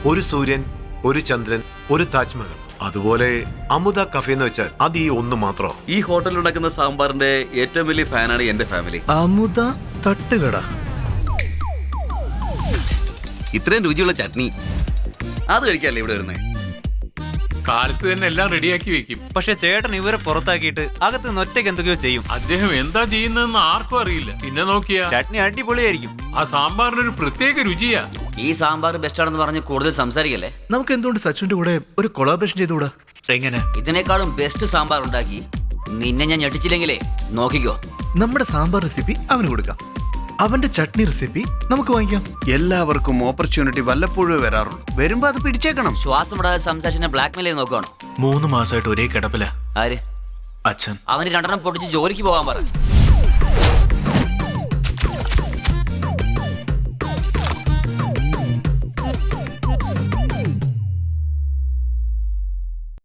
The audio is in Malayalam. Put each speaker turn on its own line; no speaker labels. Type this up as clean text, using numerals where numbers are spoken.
ഒരു സൂര്യൻ, ഒരു ചന്ദ്രൻ, ഒരു താജ്മഹൽ. അതുപോലെ അമുദ കഫേ എന്ന് വെച്ചാൽ അത് ഈ ഒന്ന് മാത്രം.
ഈ ഹോട്ടലിൽ ഉണ്ടാക്കുന്ന സാമ്പാറിന്റെ ഏറ്റവും വലിയ ഫാനാണ് എന്റെ ഫാമിലി.
അമുദ തട്ടുകട.
ഇത്രയും രുചിയുള്ള ചട്നി അത് കഴിക്കാല്ലേ ഇവിടെ വരുന്നേ.
കാലത്ത് തന്നെ എല്ലാം റെഡിയാക്കി വെക്കും.
പക്ഷെ ചേട്ടൻ ഇവരെ പുറത്താക്കിയിട്ട് അകത്ത് നിന്ന് ഒറ്റയ്ക്ക് എന്തൊക്കെയോ ചെയ്യും.
അദ്ദേഹം എന്താ ചെയ്യുന്നതെന്ന് ആർക്കും അറിയില്ല. പിന്നെ നോക്കിയാ
ചട്നി അടിപൊളിയായിരിക്കും.
ആ സാമ്പാറിനൊരു പ്രത്യേക രുചിയാ.
ഈ സാമ്പാർ ബെസ്റ്റ് ആണെന്ന് പറഞ്ഞ് കൂടുതൽ സംസാരിക്കല്ലേ.
നമുക്ക് എന്തുകൊണ്ട് സച്ചുവിന്റെ കൂടെ ഒരു കൊളാബറേഷൻ ചെയ്തുകൂടാ?
എങ്ങനെ?
ഇതിനേക്കാളും ബെസ്റ്റ് സാമ്പാർ ഉണ്ടാക്കി നിന്നെ ഞാൻ ഞെട്ടിച്ചില്ലെങ്കിലേ നോക്കിക്കോ.
നമ്മുടെ സാമ്പാർ റെസിപ്പി അവന് കൊടുക്കാം, അവന്റെ ചട്നി റെസിപ്പി നമുക്ക് വാങ്ങിക്കാം.
എല്ലാവർക്കും ഓപ്പർച്യൂണിറ്റി വല്ലപ്പോഴും വരാറുള്ളൂ. വരുമ്പോ അത് പിടിച്ചേക്കണം.
ശ്വാസം വിടാതെ സംസാരിച്ചിനെ ബ്ലാക്ക് മെയിൽ ചെയ്ത് നോക്കുകയാണോ?
3 മാസമായിട്ട് ഒരേ കിടപ്പില.
ആര്?
അച്ഛൻ.
അവന് 2 പൊട്ടിച്ച് ജോലിക്ക് പോകാൻ പറ.